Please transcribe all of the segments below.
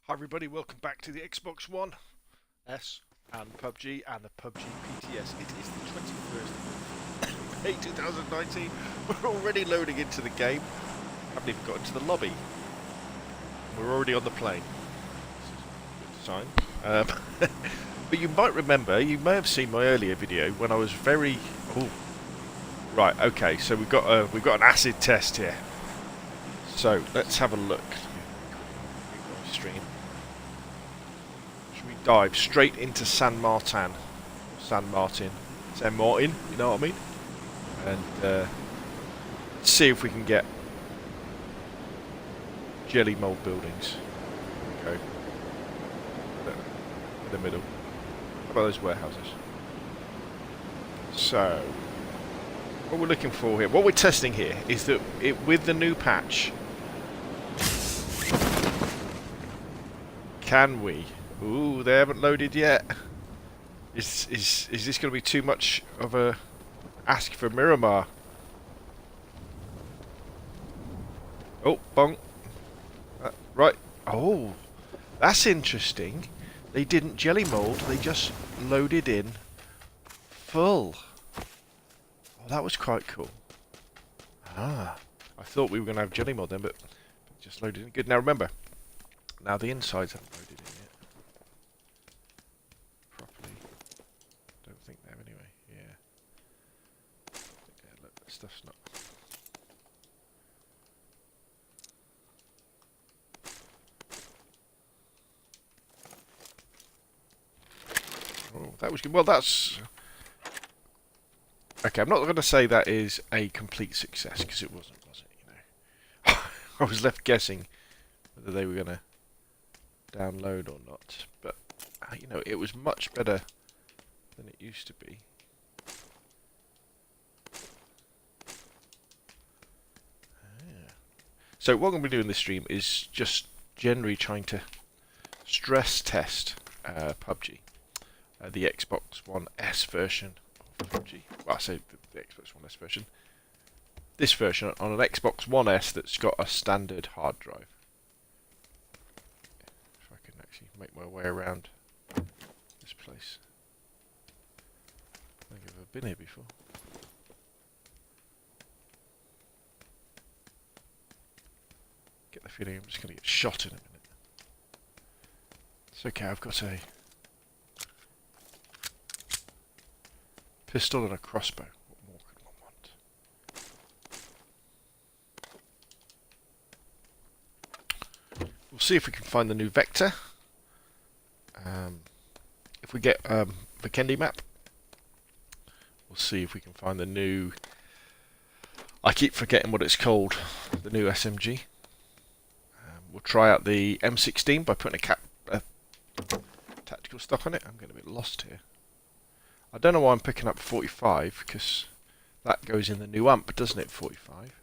Hi everybody, welcome back to the Xbox One S and PUBG and the PUBG PTS. It is the 21st of May 2019. We're already loading into the game. Haven't even got into the lobby. We're already on the plane. This is a good sign. But you might remember, you may have seen my earlier video when I was very... Oh, right, okay, so we've got an acid test here. So, let's have a look. Stream. Should we dive straight into San Martin, you know what I mean? And see if we can get jelly mold buildings. There we go. In the middle. How about those warehouses? So, what we're looking for here, what we're testing here, is that with the new patch, can we? Ooh, they haven't loaded yet. Is this going to be too much of a ask for Miramar? Oh, bonk. Right. Oh, that's interesting. They didn't jelly mold. They just loaded in full. Oh, that was quite cool. Ah, I thought we were going to have jelly mold then, but just loaded in. Good. Now remember, now the insides haven't loaded in yet. Properly. Don't think they have anyway. Yeah, look, that stuff's not... Oh, that was good. Well, that's... Okay, I'm not going to say that is a complete success, because it wasn't, was it? You know, I was left guessing whether they were going to download or not. But, you know, it was much better than it used to be. Yeah. So what I'm going to be doing this stream is just generally trying to stress test PUBG. The Xbox One S version of PUBG. Well, I say the Xbox One S version. This version on an Xbox One S that's got a standard hard drive. If I can actually make my way around this place. I think I've ever been here before. Get the feeling I'm just going to get shot in a minute. It's okay, I've got a pistol and a crossbow. What more could one want? We'll see if we can find the new vector. If we get the Kendi map, we'll see if we can find the new... I keep forgetting what it's called. The new SMG. We'll try out the M16 by putting a tactical stuff on it. I'm getting a bit lost here. I don't know why I'm picking up 45, because that goes in the new ump, doesn't it, 45?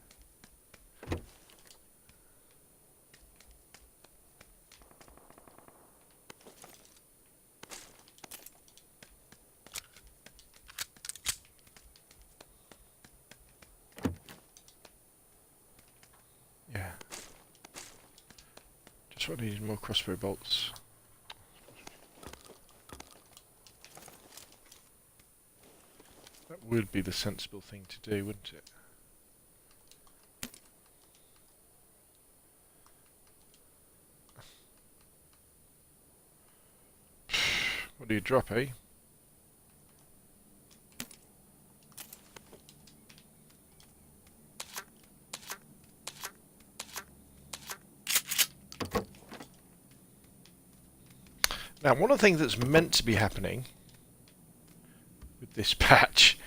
Yeah. Just want to use more crossbow bolts. That would be the sensible thing to do, wouldn't it? What do you drop, eh? Now, one of the things that's meant to be happening with this patch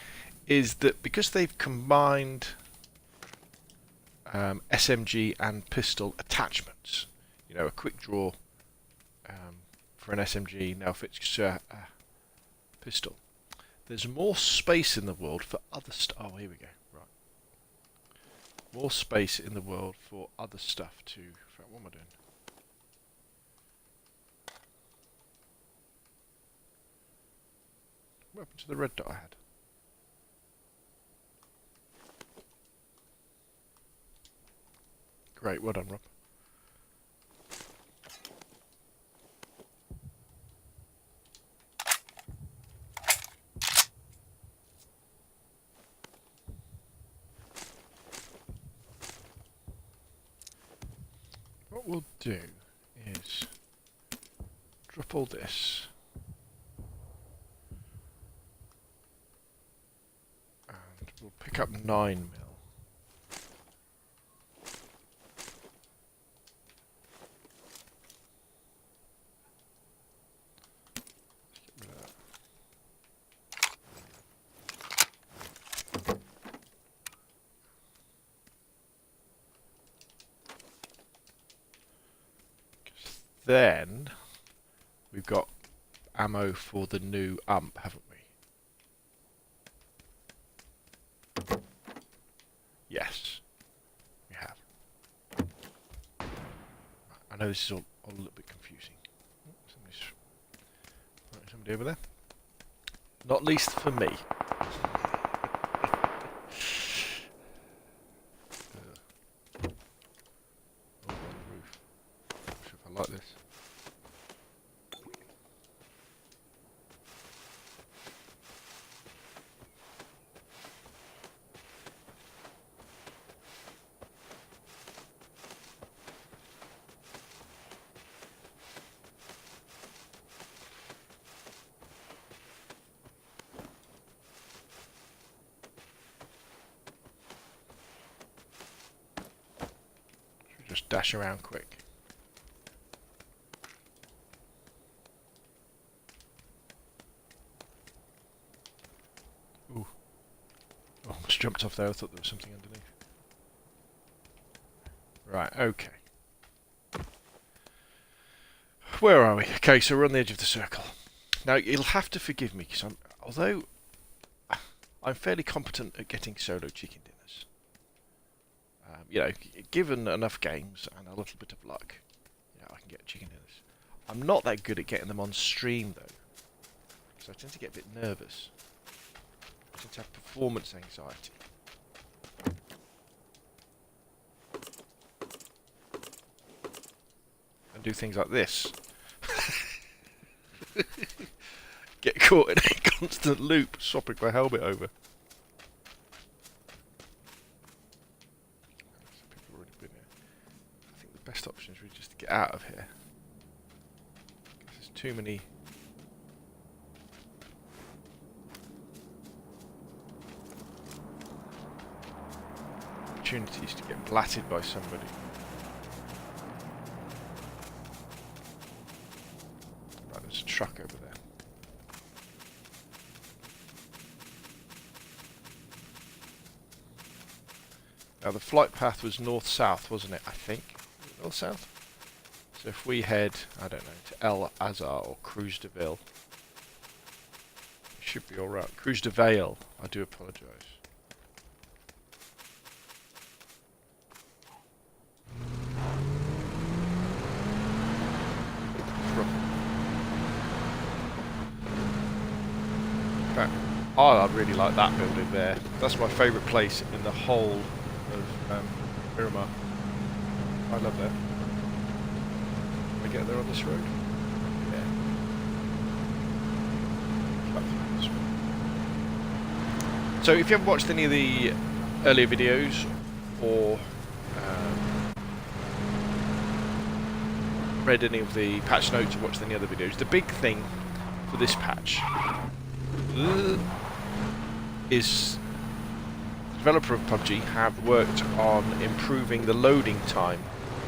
is that because they've combined SMG and pistol attachments, you know, a quick draw for an SMG now fits a pistol. There's more space in the world for other stuff. Oh, here we go. Right. More space in the world for other stuff too. What am I doing? What happened to the red dot I had? Great, well done, Rob. we'll do is drop all this. And we'll pick up 9mm. Then we've got ammo for the new ump, haven't we? Yes, we have. I know this is all a little bit confusing. Somebody over there. Not least for me. Like this. Should we just dash around quick? Jumped off there, I thought there was something underneath. Right, okay. Where are we? Okay, so we're on the edge of the circle. Now, you'll have to forgive me, because although I'm fairly competent at getting solo chicken dinners, you know, given enough games and a little bit of luck, yeah, I can get chicken dinners. I'm not that good at getting them on stream, though, because I tend to get a bit nervous. I tend to have performance anxiety. And do things like this. Get caught in a constant loop, swapping my helmet over. Some people have already been here. I think the best option is really just to get out of here. There's too many... opportunities to get blatted by somebody. Right, there's a truck over there. Now the flight path was north-south, wasn't it? I think. North-south? So if we head, I don't know, to El Azhar or Cruz de Ville, it should be alright. Cruz de Vale, I do apologise. Oh, I really like that building there. That's my favourite place in the whole of Miramar. I love that. Can we get there on this road? Yeah. So if you haven't watched any of the earlier videos or read any of the patch notes or watched any other videos, the big thing for this patch is the developer of PUBG have worked on improving the loading time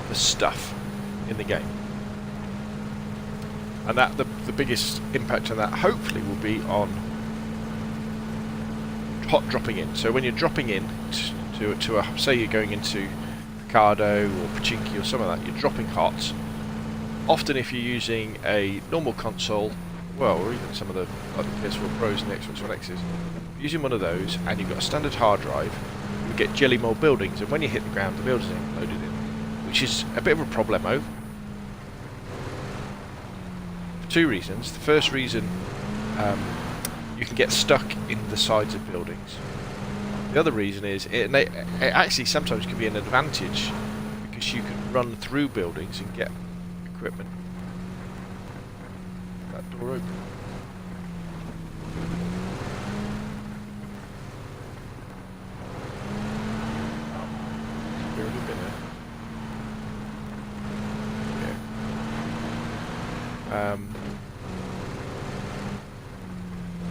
for stuff in the game, and that the biggest impact on that hopefully will be on hot dropping in. So when you're dropping in to a, say you're going into Pecado or Pachinki or something like that, you're dropping hot. Often if you're using a normal console, well, or even some of the like the PS4 Pros and the Xbox One X's, using one of those and you've got a standard hard drive, you get jelly mold buildings, and when you hit the ground the buildings ain't loaded in, which is a bit of a problemo for two reasons. The first reason, you can get stuck in the sides of buildings. The other reason is it actually sometimes can be an advantage because you can run through buildings and get equipment. That door open.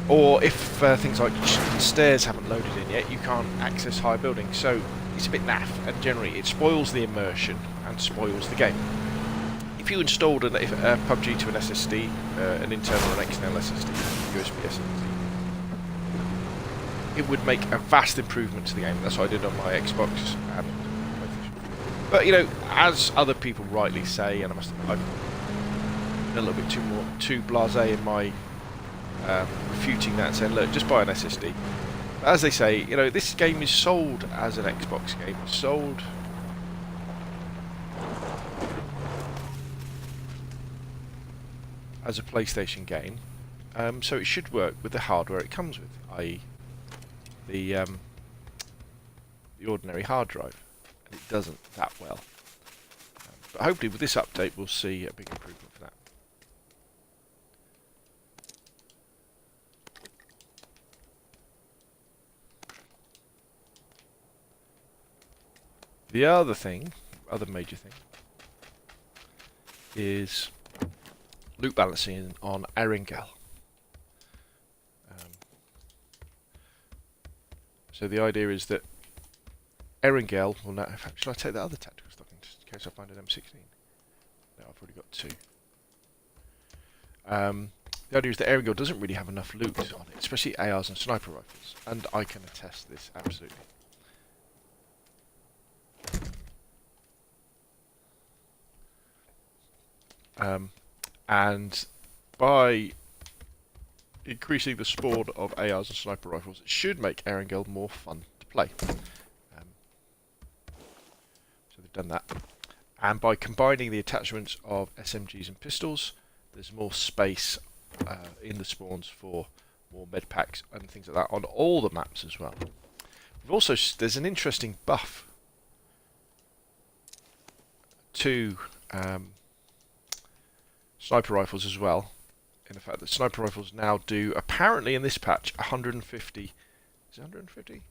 Or if things like stairs haven't loaded in yet, you can't access high buildings. So it's a bit naff, and generally it spoils the immersion and spoils the game. If you installed a PUBG to an SSD, an internal and external SSD, USB SSD, it would make a vast improvement to the game. That's what I did on my Xbox and PlayStation. But you know, as other people rightly say, and I've been a little bit too blasé in my refuting that, saying, look, just buy an SSD. But as they say, you know, this game is sold as an Xbox game. It's sold as a PlayStation game, so it should work with the hardware it comes with, i.e. the ordinary hard drive, and it doesn't that well. But hopefully with this update we'll see a big improvement for that. The other major thing, is loot balancing on Erangel. So the idea is that Erangel will now... In fact, should I take that other tactical stock in case I find an M16? No, I've already got 2. The idea is that Erangel doesn't really have enough loot on it, especially ARs and sniper rifles, and I can attest this absolutely. And by increasing the spawn of ARs and sniper rifles, it should make Erangel more fun to play. So they've done that. And by combining the attachments of SMGs and pistols, there's more space in the spawns for more med packs and things like that on all the maps as well. We've also, there's an interesting buff to sniper rifles as well, in the fact that sniper rifles now do, apparently in this patch, 150, is it 150?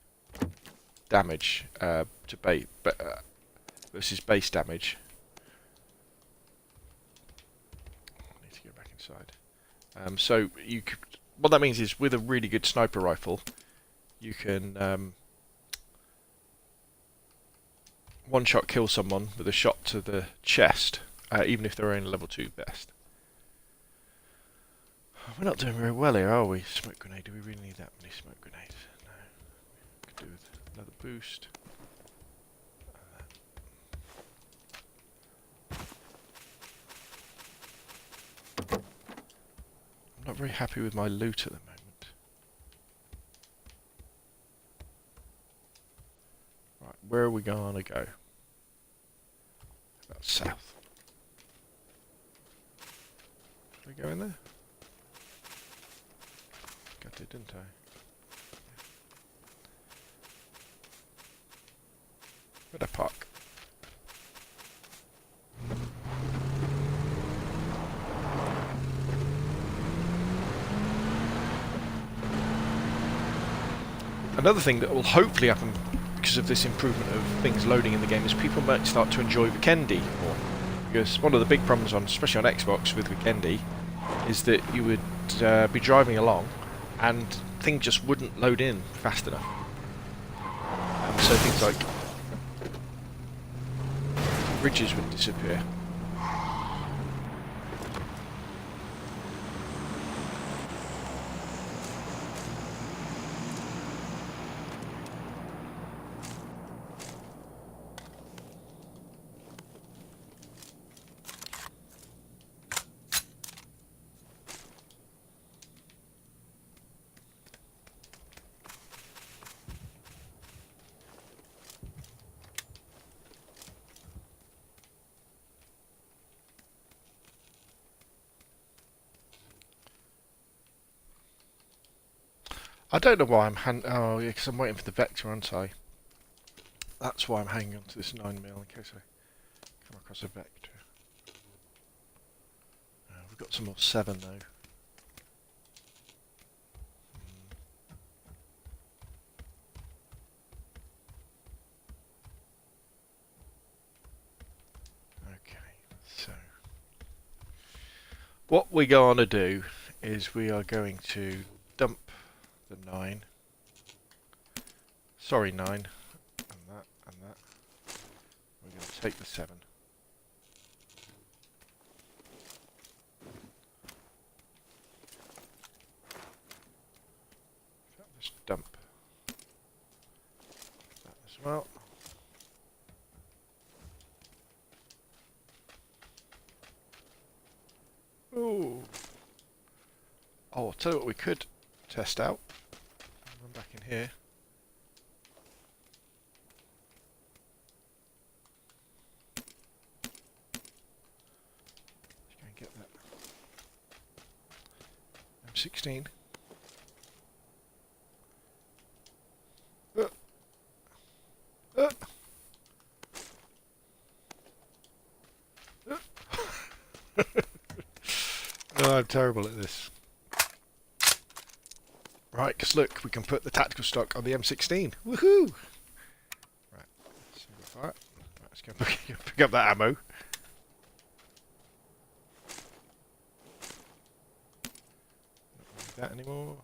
Damage to base, versus base damage. I need to go back inside. So you could, what that means is with a really good sniper rifle, you can one-shot kill someone with a shot to the chest, even if they're only level 2 best. We're not doing very well here, are we? Smoke grenade. Do we really need that many smoke grenades? No. Could do with another boost. I'm not very happy with my loot at the moment. Right, where are we gonna go? About south. Should we go in there? Got it, didn't I? Where'd I park? Another thing that will hopefully happen because of this improvement of things loading in the game is people might start to enjoy Weekendy more. Because one of the big problems, especially on Xbox with Weekendy, is that you would be driving along and things just wouldn't load in fast enough. So things like bridges would disappear. I don't know why I'm oh yeah, because I'm waiting for the Vector, aren't I? That's why I'm hanging on to this 9mm in case I come across a Vector. We've got some more 7 though. Okay, so What we're going to do is we are going to dump the 9. Sorry, 9. And that, and that. We're going to take the 7. Just dump that as well. Ooh. Oh, I'll tell you what we could test out. Run back in here. Let's go and get that M16. Oh, I'm terrible at this. Right, because look, we can put the tactical stock on the M16. Woohoo! Right, single fire. Right, let's go pick up that ammo. Don't need that anymore.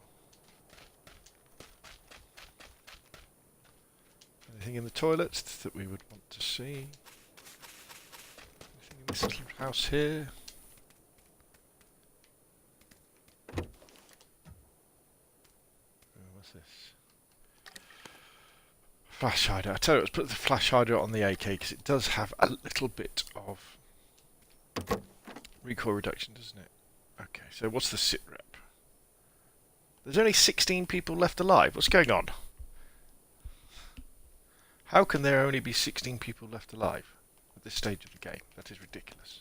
Anything in the toilets that we would want to see? Anything in this little house here? Flash hider. I tell you, let's put the flash hider on the AK because it does have a little bit of recoil reduction, doesn't it? Okay, so what's the sit rep? There's only 16 people left alive. What's going on? How can there only be 16 people left alive at this stage of the game? That is ridiculous.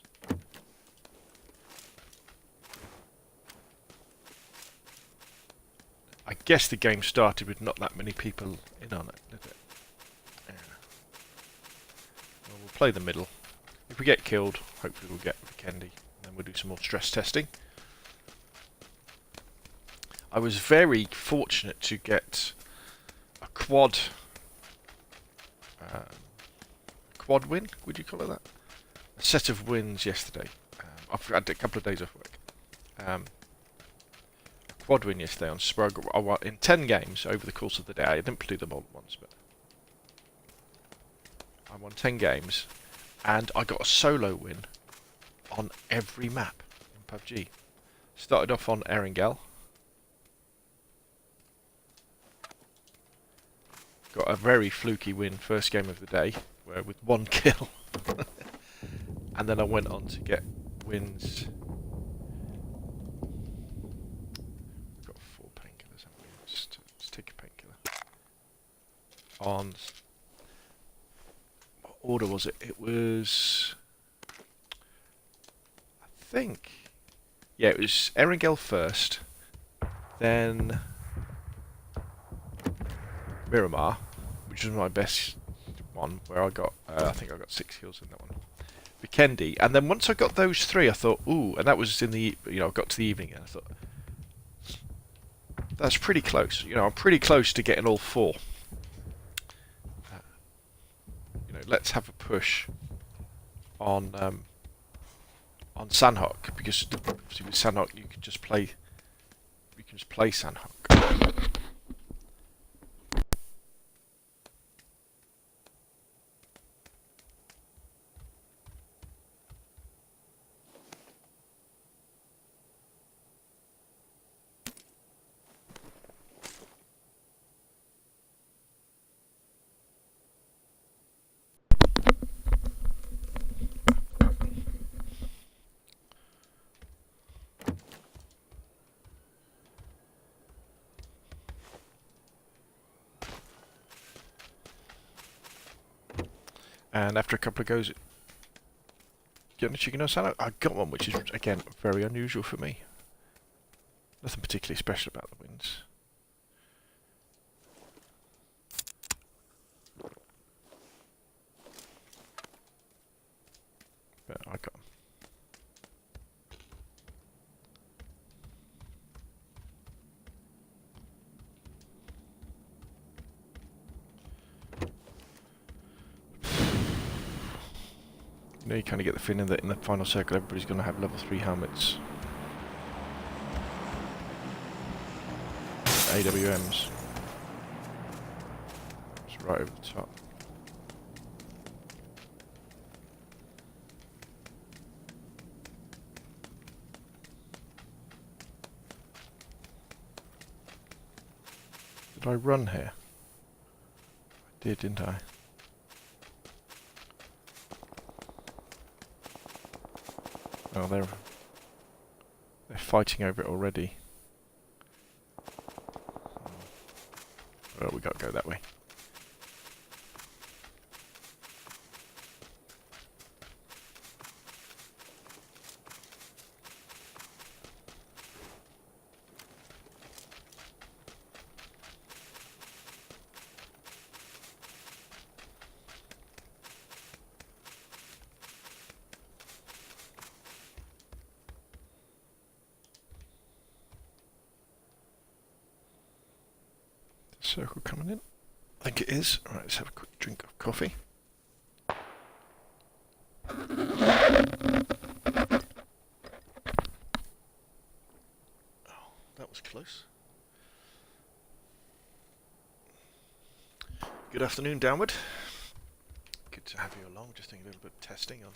I guess the game started with not that many people in on it, did it? Yeah. Well, we'll play the middle. If we get killed, hopefully we'll get Pecado, and then we'll do some more stress testing. I was very fortunate to get a quad win, would you call it that? A set of wins yesterday. I've had a couple of days off work. Quad win yesterday on Sprug. I won in 10 games over the course of the day. I didn't do them all at once, but I won 10 games, and I got a solo win on every map in PUBG. Started off on Erangel. Got a very fluky win first game of the day, where with 1 kill. And then I went on to get wins. We've got 4 painkillers, haven't we? Just take a painkiller. On what order was it? It was, I think, yeah, it was Erangel first, then Miramar, which was my best one, where I got, I think I got 6 kills in that one. Pecado, and then once I got those 3, I thought, ooh, and that was in the, I got to the evening, and I thought, that's pretty close. I'm pretty close to getting all 4. Let's have a push on Sanhok, because obviously with Sanhok you can just play Sanhok. And after a couple of goes, getting a chicken on salad, I got one, which is, again, very unusual for me. Nothing particularly special about the wins. But I got them. You kind of get the feeling that in the final circle everybody's going to have level 3 helmets. AWMs. It's right over the top. Did I run here? I did, didn't I? Oh, they're fighting over it already. Well, we got to go that way. Circle coming in. I think it is. Alright, let's have a quick drink of coffee. Oh, that was close. Good afternoon, Downward. Good to have you along. Just doing a little bit of testing on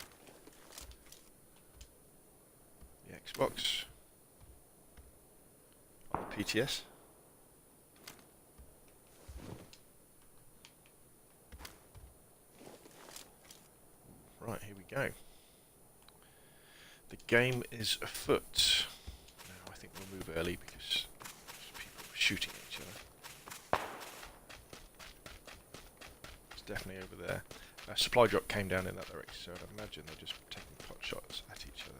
the Xbox, on the PTS. Right, here we go. The game is afoot. Now I think we'll move early because people are shooting at each other. It's definitely over there. Supply drop came down in that direction, so I'd imagine they're just taking pot shots at each other.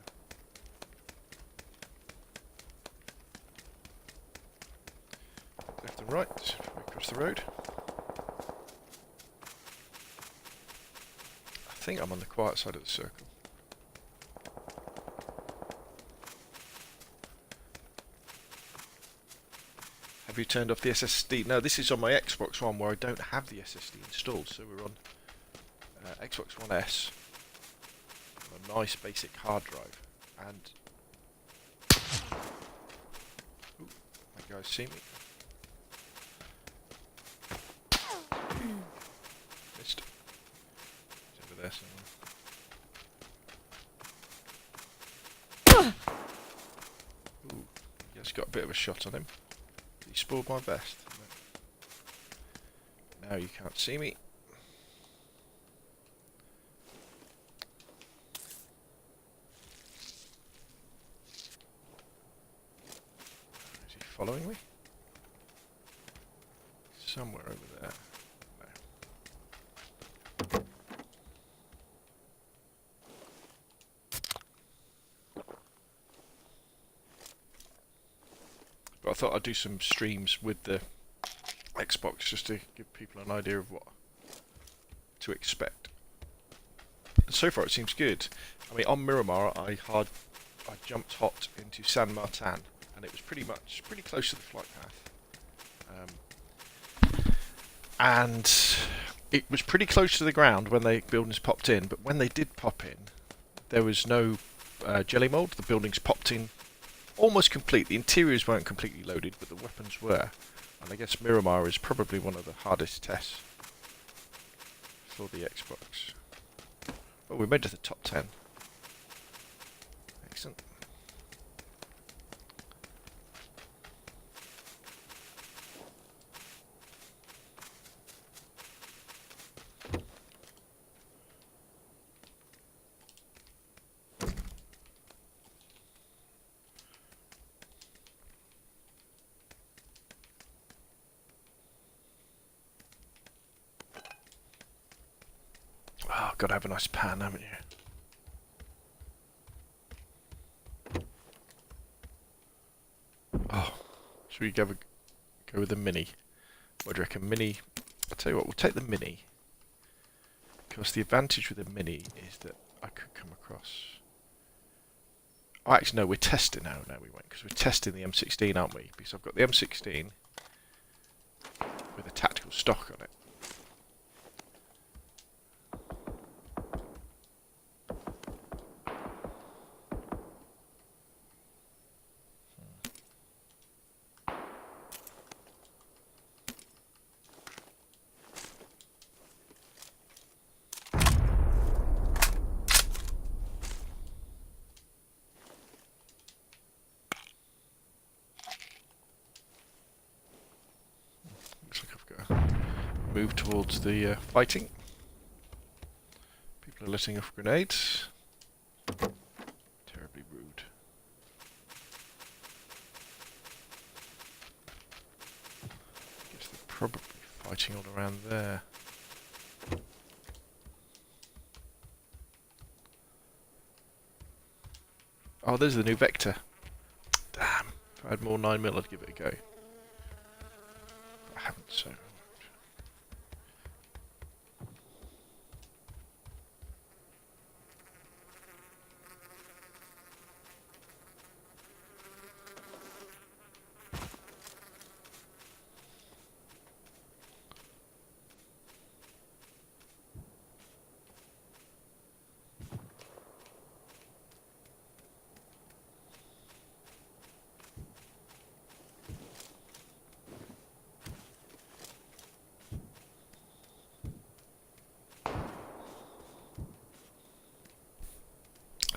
Left and right, before we cross the road. I think I'm on the quiet side of the circle. Have you turned off the SSD? No, this is on my Xbox One where I don't have the SSD installed, so we're on Xbox One S, a nice basic hard drive, and ooh, that guy's seen me. Missed. He's over there somewhere. Ooh, he just got a bit of a shot on him. He spoiled my vest. Now you can't see me. Following me? Somewhere over there. No. But I thought I'd do some streams with the Xbox just to give people an idea of what to expect. So far it seems good. I mean, on Miramar I jumped hot into San Martin. And it was pretty close to the flight path. And it was pretty close to the ground when the buildings popped in, but when they did pop in, there was no jelly mould. The buildings popped in almost complete. The interiors weren't completely loaded, but the weapons were. And I guess Miramar is probably one of the hardest tests for the Xbox. Oh, we made it to the top 10. Excellent. Oh, got to have a nice pan, haven't you? Oh, should we go with the Mini? What do you reckon? Mini? I'll tell you what, we'll take the Mini. Because the advantage with the Mini is that I could come across... Oh, actually, no, we're testing now. No, we won't, because we're testing the M16, aren't we? Because I've got the M16 with a tactical stock on it. move towards the fighting. People are letting off grenades. Terribly rude. Guess they're probably fighting all around there. Oh, there's the new Vector. Damn. If I had more 9mm, I'd give it a go. I haven't, so...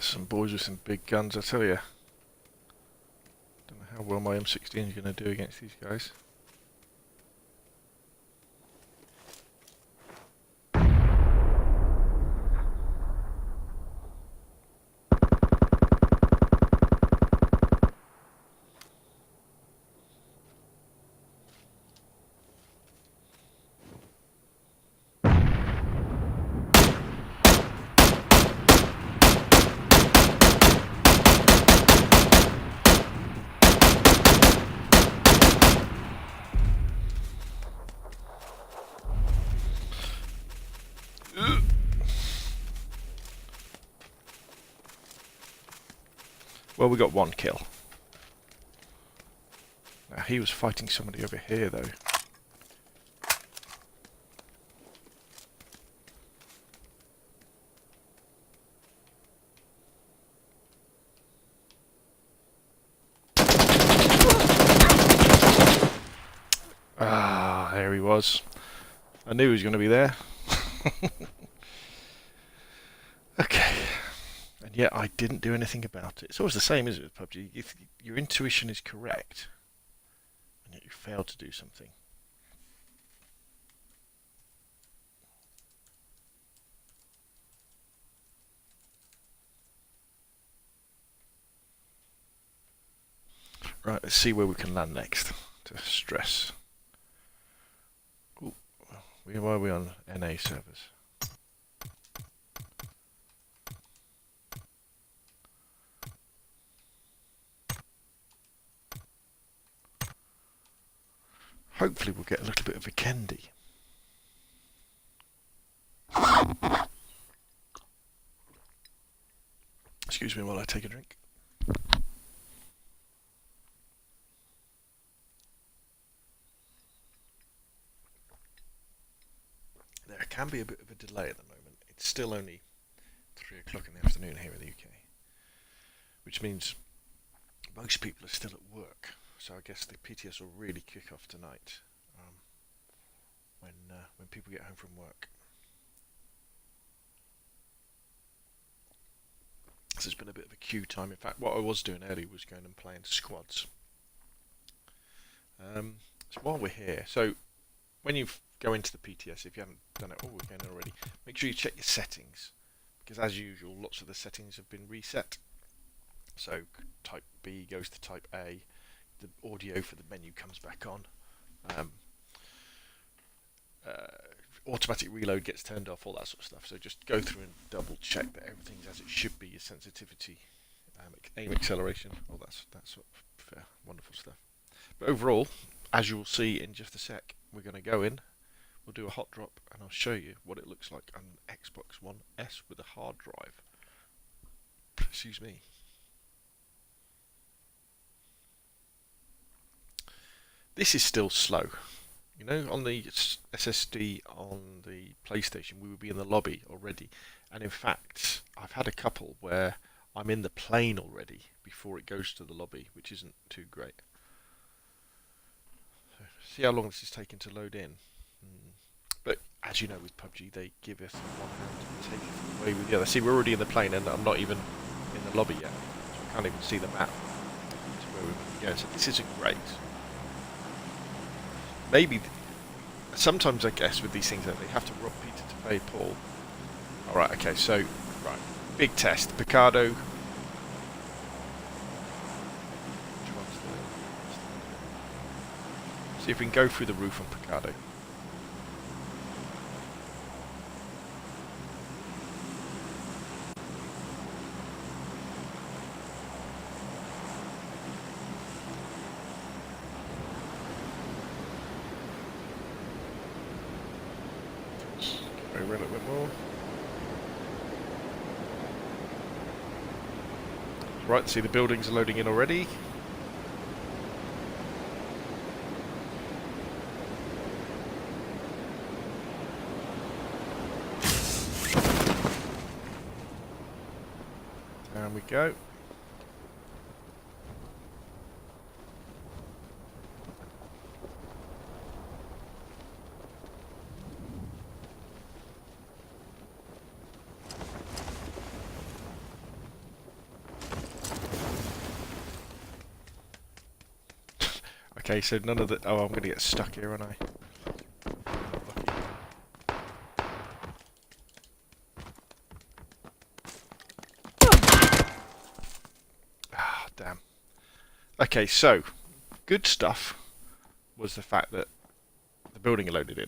Some boys with some big guns, I tell you. Don't know how well my M16 is going to do against these guys. Well, we got one kill. Now, he was fighting somebody over here, though. Ah, there he was. I knew he was going to be there. Okay. And yet I didn't do anything about it. It's always the same, isn't it, with PUBG? If your intuition is correct, and yet you fail to do something. Right, let's see where we can land next to stress. Ooh, why are we on NA servers? Hopefully we'll get a little bit of a candy. Excuse me while I take a drink. There can be a bit of a delay at the moment. It's still only 3 o'clock in the afternoon here in the UK, which means most people are still at work. So I guess the PTS will really kick off tonight when people get home from work. So it's been a bit of a queue time. In fact, what I was doing earlier was going and playing squads. So while we're here, so when you go into the PTS, if you haven't done it, we're going already, make sure you check your settings, because as usual, lots of the settings have been reset. So type B goes to type A. The audio for the menu comes back on. Automatic reload gets turned off, all that sort of stuff. So just go through and double check that everything's as it should be. Your sensitivity, aim acceleration, all that sort of wonderful stuff. But overall, as you will see in just a sec, we're going to go in, we'll do a hot drop, and I'll show you what it looks like on an Xbox One S with a hard drive. Excuse me. This is still slow. You know, on the SSD on the PlayStation, we would be in the lobby already. And in fact, I've had a couple where I'm in the plane already before it goes to the lobby, which isn't too great. So, see how long this is taking to load in. But as you know, with PUBG, they give us one hand and take it away with the other. See, we're already in the plane, and I'm not even in the lobby yet, so I can't even see the map to where we're going. So this isn't great. Maybe sometimes I guess with these things that they have to rob Peter to pay Paul. All right, okay, so right, big test, Pecado. Which one's the? See if we can go through the roof on Pecado. Go around a bit more. Right, see the buildings are loading in already. Down we go. Okay, so none of the... Oh, I'm going to get stuck here, aren't I? Ah, damn. Okay, so, good stuff was the fact that the building are loaded in.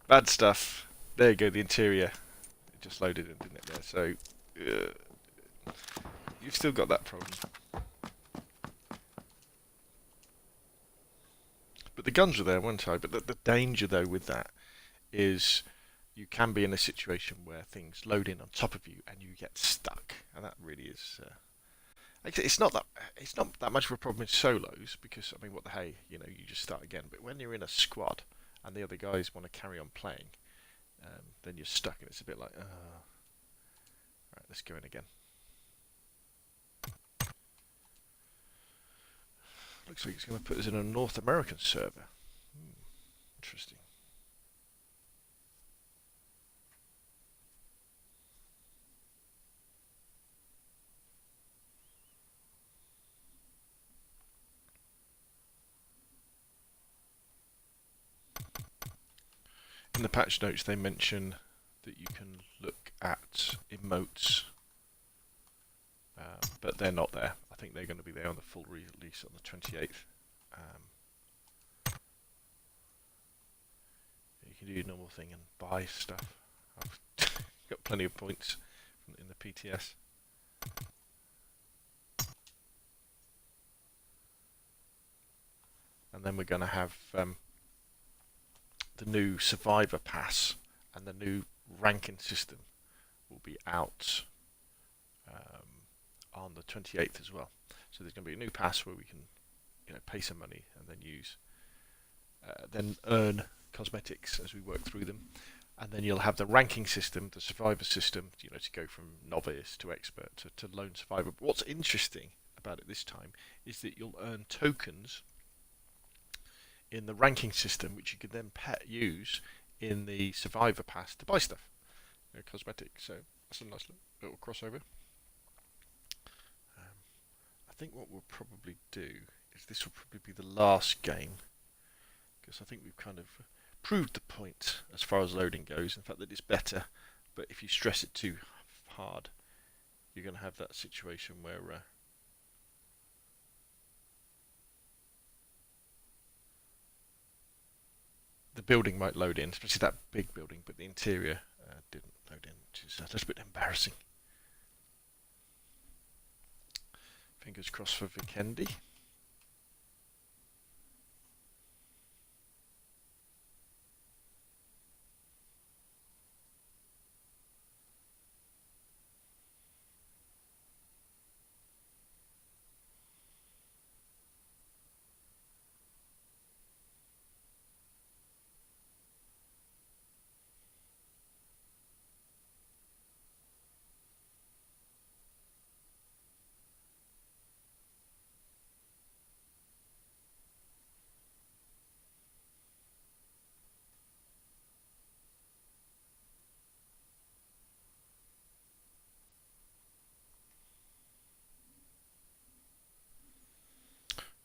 Bad stuff. There you go, the interior. It just loaded in, didn't it, there? So, you've still got that problem. But the guns were there, weren't I? But the danger, though, with that is you can be in a situation where things load in on top of you and you get stuck, and that really is. It's not that much of a problem in solos because I mean, what the hey, you know, you just start again. But when you're in a squad and the other guys want to carry on playing, then you're stuck, and it's a bit like, right, let's go in again. Looks like it's going to put us in a North American server. Interesting. In the patch notes, they mention that you can look at emotes, but they're not there. I think they're going to be there on the full release on the 28th. You can do your normal thing and buy stuff. I've got plenty of points in the PTS. And then we're going to have the new Survivor Pass and the new ranking system will be out on the 28th as well. So there's going to be a new pass where we can, you know, pay some money and then use, then earn cosmetics as we work through them. And then you'll have the ranking system, the Survivor system, you know, to go from novice to expert to lone survivor. But what's interesting about it this time is that you'll earn tokens in the ranking system, which you can then use in the Survivor Pass to buy stuff, you know, cosmetics. So that's a nice little crossover. I think what we'll probably do is this will probably be the last game, because I think we've kind of proved the point as far as loading goes. In fact, that it's better, but if you stress it too hard, you're going to have that situation where the building might load in, especially that big building, but the interior didn't load in, which is a little bit embarrassing. Fingers crossed for Vikendi.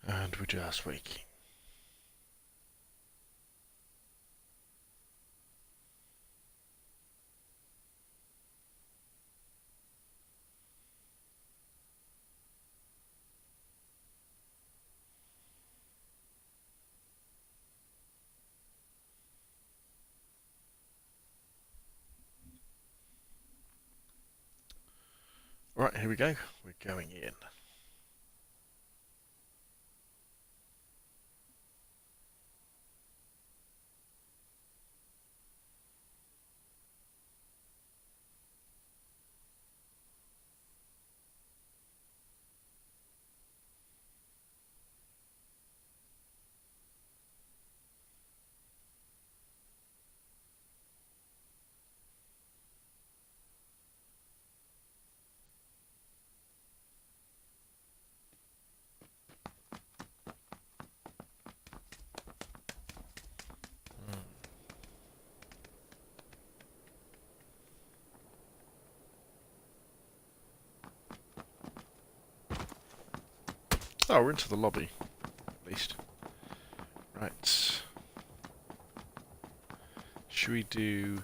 And we're just waking. Right, here we go. We're going in. Oh, we're into the lobby, at least. Right. Should we do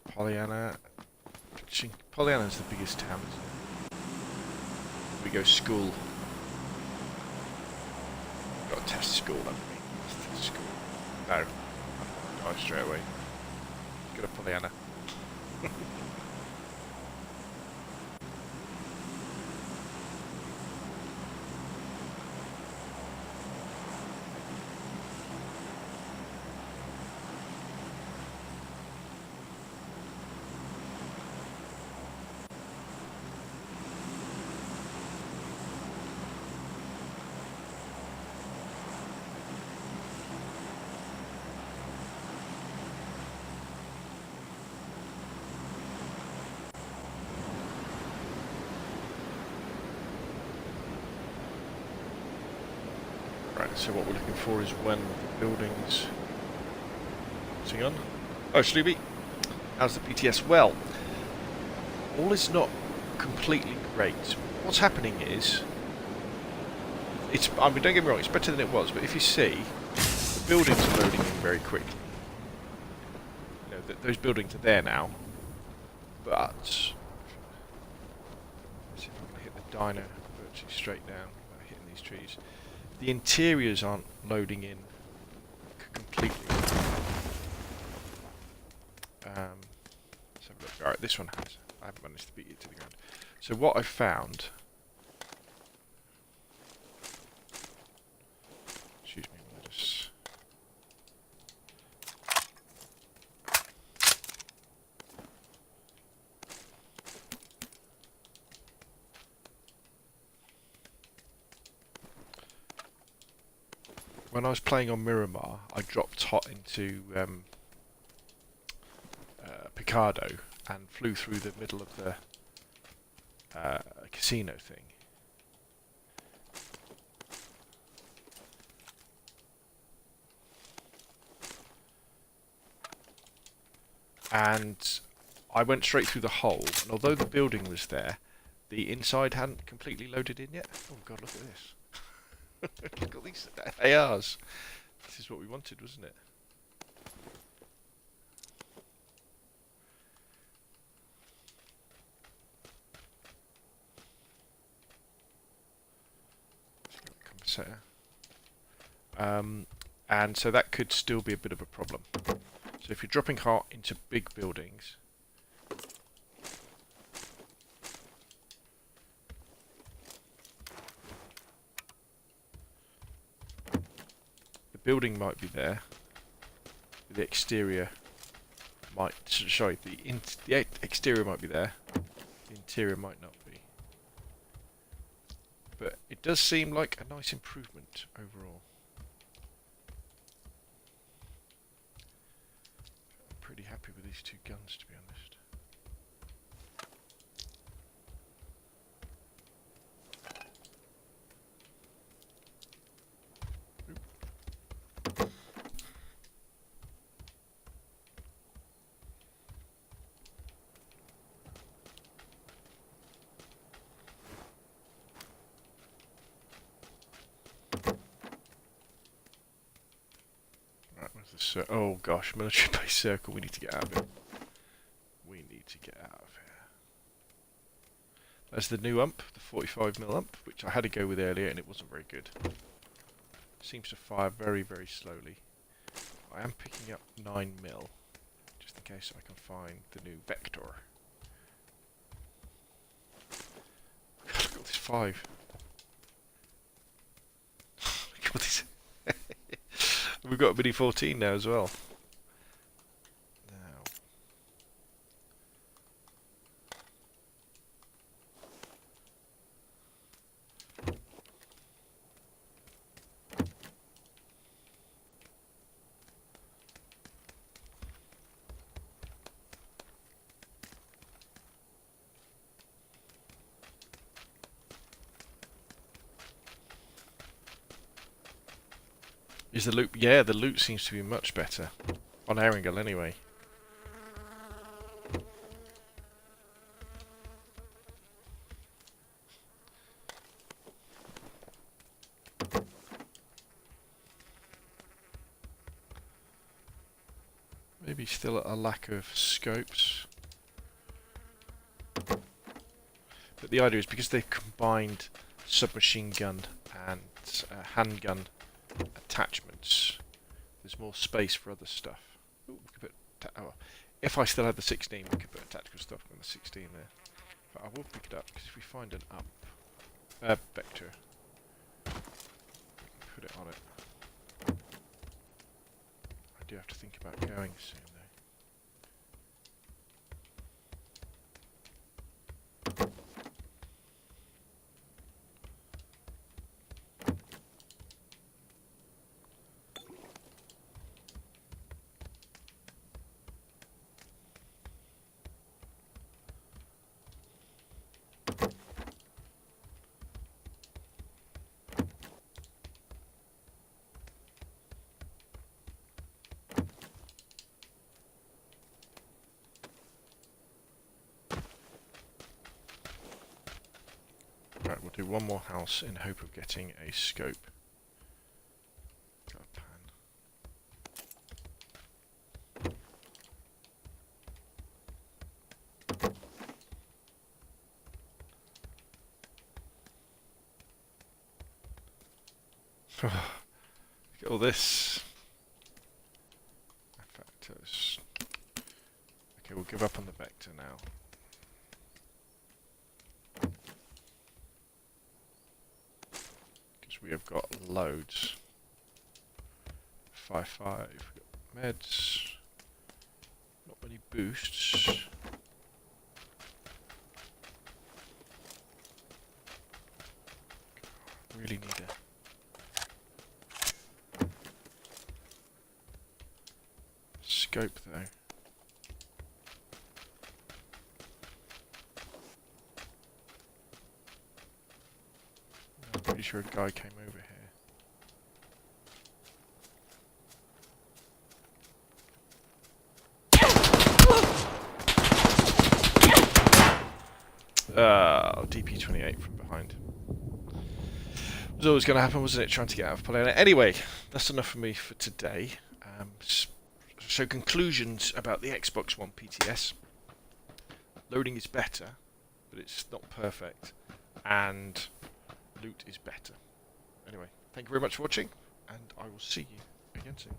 a Pollyanna? Pollyanna's the biggest town, isn't it? We go school. Got to test school, haven't we? Let's test school. No. Die straight away. Go to Pollyanna. Right, so what we're looking for is when the buildings... What's on? Oh, Slooby. How's the PTS? Well, all is not completely great. What's happening is... I mean, don't get me wrong, it's better than it was, but if you see, the buildings are loading in very quickly. You know, those buildings are there now, but... Let's see if I can hit the diner virtually straight down without hitting these trees. The interiors aren't loading in completely. Let's have a look. Alright, this one has. I haven't managed to beat it to the ground. So what I've found... Excuse me, let us... When I was playing on Miramar, I dropped hot into Pecado and flew through the middle of the casino thing. And I went straight through the hole, and although the building was there, the inside hadn't completely loaded in yet. Oh god, look at this. Look at all these ARs. This is what we wanted, wasn't it? Compensator. And so that could still be a bit of a problem. So if you're dropping hot into big buildings, the building might be there, the exterior might, sorry, the exterior might be there, the interior might not be. But it does seem like a nice improvement overall. I'm pretty happy with these two guns, to be honest. Oh gosh, military base circle, we need to get out of it. We need to get out of here. There's the new ump, the 45mm ump, which I had to go with earlier and it wasn't very good. Seems to fire very, very slowly. I am picking up 9mm, just in case I can find the new Vector. 5. Look at this. We've got a mini 14 now as well. Now. Is the loot? Yeah, the loot seems to be much better. On Erringle, anyway. Maybe still a lack of scopes. But the idea is because they've combined submachine gun and handgun attachments, there's more space for other stuff. Ooh, we could put if I still had the 16, we could put tactical stuff on the 16 there. But I will pick it up because if we find an vector, put it on it. I do have to think about going soon though. Right, we'll do one more house in hope of getting a scope. Got a pan. Look at all this. Vectors. Okay, we'll give up on the vector now. We have got loads. 5-5. We've got meds. Not many boosts. Really need a scope though. Pretty sure a guy came over here. DP28 from behind. Was always going to happen, wasn't it? Trying to get out of play. Anyway, that's enough for me for today. So conclusions about the Xbox One PTS. Loading is better, but it's not perfect. And loot is better. Anyway, thank you very much for watching, and I will see you again soon.